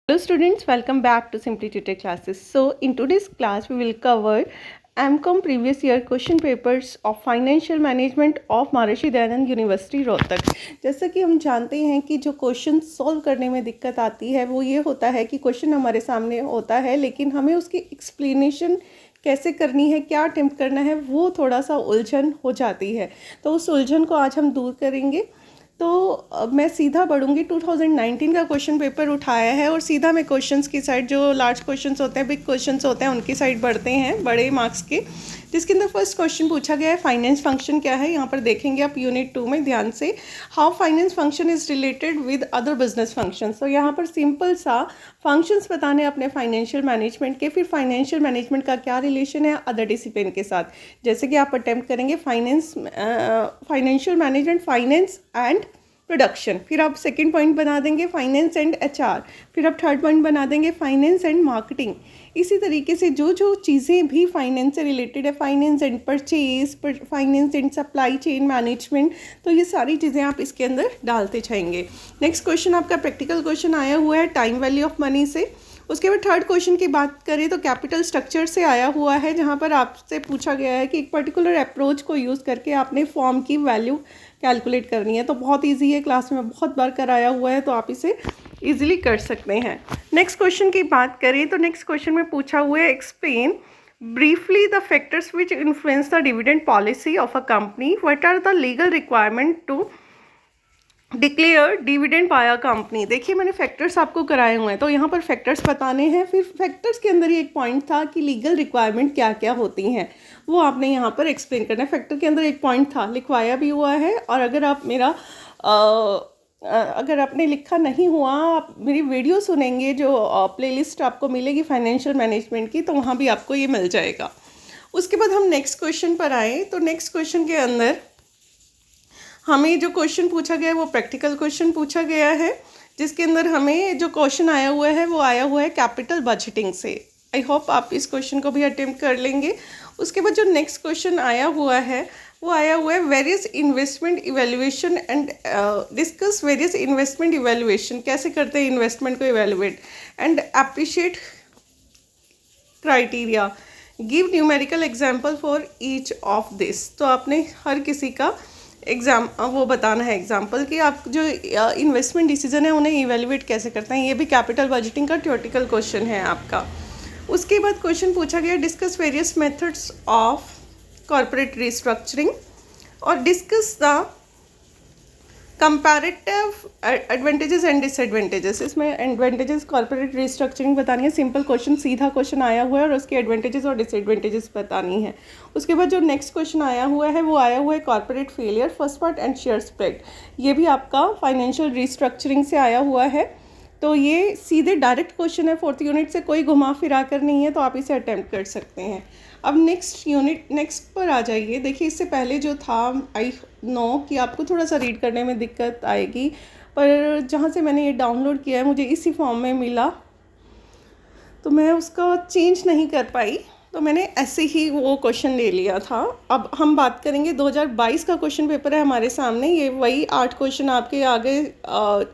Hello students, welcome back to Simply Tutor classes. So in today's class we will cover MCOM previous year question papers of financial management of Maharishi Dayanand university Rohtak. जैसा कि हम जानते हैं कि जो question solve करने में दिक्कत आती है वो ये होता है कि क्वेश्चन हमारे सामने होता है लेकिन हमें उसकी एक्सप्लेनेशन कैसे करनी है, क्या अटेम्प्ट करना है, वो थोड़ा सा उलझन हो जाती है। तो उस उलझन को आज हम दूर करेंगे। तो मैं सीधा बढ़ूंगी। 2019 का क्वेश्चन पेपर उठाया है और सीधा मैं क्वेश्चंस की साइड, जो लार्ज क्वेश्चंस होते हैं, बिग क्वेश्चंस होते हैं, उनकी साइड बढ़ते हैं, बड़े मार्क्स के। जिसके अंदर फर्स्ट क्वेश्चन पूछा गया है फाइनेंस फंक्शन क्या है। यहाँ पर देखेंगे आप यूनिट 2 में ध्यान से, how finance function is related with other business functions. तो यहाँ पर सिंपल सा फंक्शंस बताने अपने फाइनेंशियल मैनेजमेंट के, फिर फाइनेंशियल मैनेजमेंट का क्या रिलेशन है अदर डिसिप्लिन के साथ। जैसे कि आप अटेम्प्ट करेंगे financial management, finance and production, फिर आप सेकंड पॉइंट बना देंगे फाइनेंस एंड एचआर, फिर आप थर्ड पॉइंट बना देंगे फाइनेंस एंड मार्केटिंग। इसी तरीके से जो जो चीज़ें भी फाइनेंस से रिलेटेड है, finance and purchase, finance and supply chain management, तो ये सारी चीज़ें आप इसके अंदर डालते जाएंगे। नेक्स्ट क्वेश्चन आपका प्रैक्टिकल क्वेश्चन आया हुआ है टाइम वैल्यू ऑफ मनी से। उसके बाद थर्ड क्वेश्चन की बात करें तो कैपिटल स्ट्रक्चर से आया हुआ है, जहाँ पर आपसे पूछा गया है कि एक पर्टिकुलर अप्रोच को यूज़ करके आपने फॉर्म की वैल्यू कैलकुलेट करनी है। तो बहुत इजी है, क्लास में बहुत बार कराया हुआ है, तो आप इसे इजीली कर सकते हैं। नेक्स्ट क्वेश्चन की बात करें तो नेक्स्ट क्वेश्चन में पूछा हुआ है explain briefly the factors which influence the dividend policy of a company, what are the legal requirement to declare dividend by a company. देखिए मैंने फैक्टर्स आपको कराए हुए हैं, तो यहाँ पर फैक्टर्स बताने हैं। फिर फैक्टर्स के अंदर ही एक पॉइंट था कि लीगल रिक्वायरमेंट क्या क्या होती हैं, वो आपने यहाँ पर एक्सप्लेन करना है। फैक्टर के अंदर एक पॉइंट था, लिखवाया भी हुआ है, और अगर आप मेरा अगर आपने लिखा नहीं हुआ, आप मेरी वीडियो सुनेंगे, जो प्लेलिस्ट आपको मिलेगी फाइनेंशियल मैनेजमेंट की, तो वहाँ भी आपको ये मिल जाएगा। उसके बाद हम नेक्स्ट क्वेश्चन पर आए तो नेक्स्ट क्वेश्चन के अंदर हमें जो क्वेश्चन पूछा गया है वो प्रैक्टिकल क्वेश्चन पूछा गया है, जिसके अंदर हमें जो क्वेश्चन आया हुआ है वो आया हुआ है कैपिटल बजटिंग से। आई होप आप इस क्वेश्चन को भी अटेम्प्ट कर लेंगे। उसके बाद जो नेक्स्ट क्वेश्चन आया हुआ है वो आया हुआ है various investment evaluation and discuss various investment evaluation, कैसे करते हैं इन्वेस्टमेंट को evaluate, and appreciate criteria, give numerical example for each of this. तो आपने हर किसी का वो बताना है एग्जाम्पल कि आप जो इन्वेस्टमेंट डिसीजन है उन्हें इवेल्युएट कैसे करते हैं। ये भी कैपिटल बजटिंग का थ्योरेटिकल क्वेश्चन है आपका। उसके बाद क्वेश्चन पूछा गया discuss various methods of corporate restructuring और discuss the comparative advantages and disadvantages. इसमें एडवांटेजेस कॉर्पोरेट रिस्ट्रक्चरिंग बतानी है, सिंपल क्वेश्चन, सीधा क्वेश्चन आया हुआ है, और उसके एडवांटेजेस और डिसएडवांटेजेस बतानी है। उसके बाद जो नेक्स्ट क्वेश्चन आया हुआ है वो आया हुआ है corporate failure, first part and share split. ये भी आपका फाइनेंशियल रिस्ट्रक्चरिंग से आया हुआ है, तो ये सीधे डायरेक्ट क्वेश्चन है, फोर्थ यूनिट से, कोई घुमा फिरा कर नहीं है, तो आप इसे अटेम्प्ट कर सकते हैं। अब नेक्स्ट पर आ जाइए। देखिए इससे पहले जो था, आई नो कि आपको थोड़ा सा रीड करने में दिक्कत आएगी, पर जहाँ से मैंने ये डाउनलोड किया है मुझे इसी फॉर्म में मिला, तो मैं उसका चेंज नहीं कर पाई, तो मैंने ऐसे ही वो क्वेश्चन ले लिया था। अब हम बात करेंगे 2022 का क्वेश्चन पेपर है हमारे सामने, ये वही 8 क्वेश्चन आपके आगे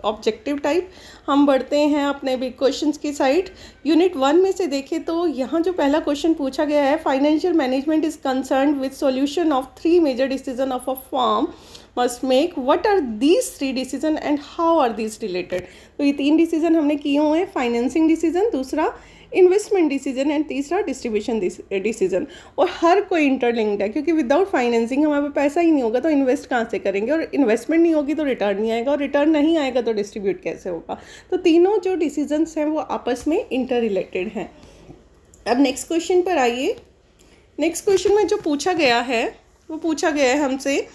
ऑब्जेक्टिव टाइप। हम बढ़ते हैं अपने बिग क्वेश्चंस की साइड। यूनिट 1 में से देखें तो यहाँ जो पहला क्वेश्चन पूछा गया है, financial management is concerned with solution of 3 major decision of a firm must make, what are these 3 decision and how are these related. तो ये 3 डिसीजन हमने किए हुए हैं, फाइनेंसिंग डिसीजन, दूसरा इन्वेस्टमेंट डिसीजन एंड तीसरा डिस्ट्रीब्यूशन डिसीजन। और हर कोई इंटरलिंक्ड है, क्योंकि विदाउट फाइनेंसिंग हमारे पास पैसा ही नहीं होगा तो इन्वेस्ट कहाँ से करेंगे, और इन्वेस्टमेंट नहीं होगी तो रिटर्न नहीं आएगा, और रिटर्न नहीं आएगा तो डिस्ट्रीब्यूट कैसे होगा। तो तीनों जो डिसीजंस हैं वो आपस में इंटर रिलेटेड हैं। अब नेक्स्ट क्वेश्चन पर आइए। नेक्स्ट क्वेश्चन में जो पूछा गया है वो पूछा गया है हमसे,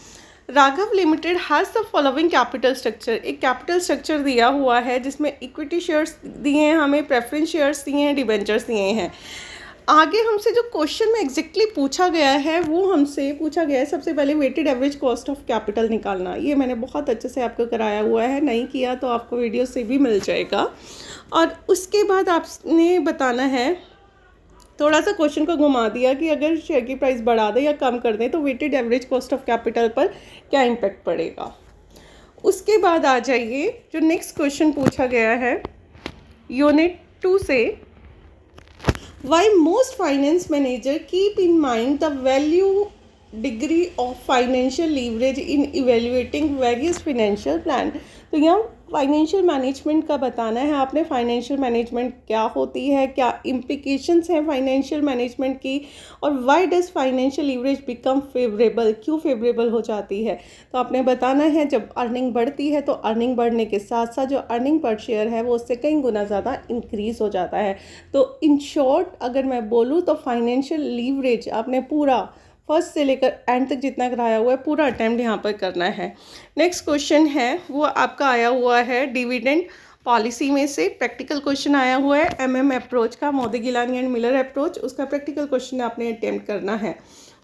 Raghav limited has the following capital structure. एक कैपिटल स्ट्रक्चर दिया हुआ है जिसमें इक्विटी शेयर्स दिए हैं, हमें प्रेफरेंस शेयर्स दिए हैं, डिबेंचर्स दिए हैं। आगे हमसे जो क्वेश्चन में एग्जैक्टली पूछा गया है वो हमसे पूछा गया है सबसे पहले weighted average cost of capital निकालना। ये मैंने बहुत अच्छे से आपको कराया हुआ है, नहीं किया तो आपको वीडियो से भी मिल जाएगा। और उसके बाद आपने बताना है, थोड़ा सा क्वेश्चन को घुमा दिया कि अगर शेयर की प्राइस बढ़ा दें या कम कर दें तो weighted average cost of capital पर क्या इम्पैक्ट पड़ेगा। उसके बाद आ जाइए जो नेक्स्ट क्वेश्चन पूछा गया है यूनिट 2 से why most finance manager keep in mind the value degree of financial leverage in evaluating various financial plan। तो यहाँ फाइनेंशियल मैनेजमेंट का बताना है आपने, फाइनेंशियल मैनेजमेंट क्या होती है, क्या इम्प्लिकेशंस हैं फाइनेंशियल मैनेजमेंट की, और why does financial leverage become favourable, क्यों फेवरेबल हो जाती है। तो आपने बताना है जब अर्निंग बढ़ती है तो अर्निंग बढ़ने के साथ साथ जो अर्निंग पर शेयर है वो उससे कई गुना ज़्यादा इंक्रीज़ हो जाता है। तो इन शॉर्ट अगर मैं बोलूँ तो फाइनेंशियल लीवरेज आपने पूरा फर्स्ट से लेकर एंड तक जितना कराया हुआ है पूरा अटैम्प्ट यहाँ पर करना है। नेक्स्ट क्वेश्चन है वो आपका आया हुआ है डिविडेंड पॉलिसी में से प्रैक्टिकल क्वेश्चन आया हुआ है एमएम अप्रोच का, Modigliani and Miller approach, उसका प्रैक्टिकल क्वेश्चन आपने अटेम्प्ट करना है।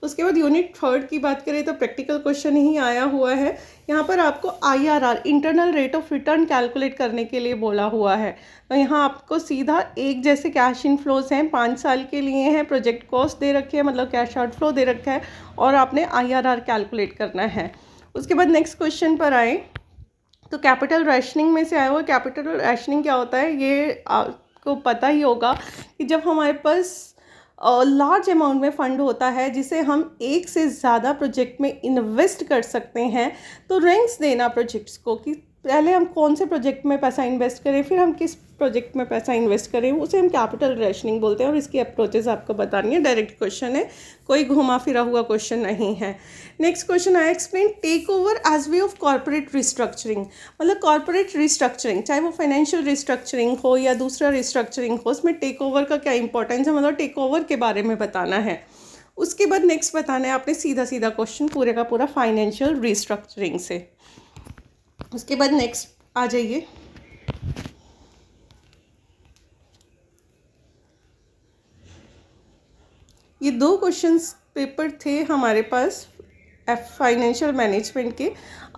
उसके बाद यूनिट 3 की बात करें तो प्रैक्टिकल क्वेश्चन ही आया हुआ है। यहाँ पर आपको IRR internal rate of return calculate करने के लिए बोला हुआ है। तो यहाँ आपको सीधा एक जैसे कैश इनफ्लोज हैं 5 साल के लिए हैं, प्रोजेक्ट कॉस्ट दे रखे हैं मतलब कैश आउटफ्लो दे रखा है, और आपने IRR कैलकुलेट करना है। उसके बाद नेक्स्ट क्वेश्चन पर आए तो कैपिटल रैशनिंग में से आया हुआ। कैपिटल रैशनिंग क्या होता है ये आपको पता ही होगा कि जब हमारे पास लार्ज अमाउंट में फ़ंड होता है जिसे हम एक से ज़्यादा प्रोजेक्ट में इन्वेस्ट कर सकते हैं, तो रैंक्स देना प्रोजेक्ट्स को कि पहले हम कौन से प्रोजेक्ट में पैसा इन्वेस्ट करें, फिर हम किस प्रोजेक्ट में पैसा इन्वेस्ट करें, उसे हम कैपिटल रैशनिंग बोलते हैं। और इसकी अप्रोचेस आपको बतानी है, डायरेक्ट क्वेश्चन है, कोई घुमा फिरा हुआ क्वेश्चन नहीं है। नेक्स्ट क्वेश्चन आया explain takeover as way of corporate restructuring. मतलब कॉर्पोरेट रिस्ट्रक्चरिंग चाहे वो फाइनेंशियल रिस्ट्रक्चरिंग हो या दूसरा रिस्ट्रक्चरिंग हो, उसमें टेक ओवर का क्या इंपॉर्टेंस है, मतलब टेक ओवर के बारे में बताना है। उसके बाद नेक्स्ट बताना है आपने सीधा सीधा क्वेश्चन पूरे का पूरा फाइनेंशियल रिस्ट्रक्चरिंग से। उसके बाद नेक्स्ट आ जाइए, ये 2 क्वेश्चंस पेपर थे हमारे पास फाइनेंशियल मैनेजमेंट के।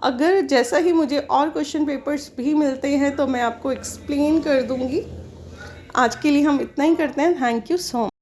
अगर जैसा ही मुझे और क्वेश्चन पेपर्स भी मिलते हैं तो मैं आपको एक्सप्लेन कर दूंगी। आज के लिए हम इतना ही करते हैं। Thank you so much.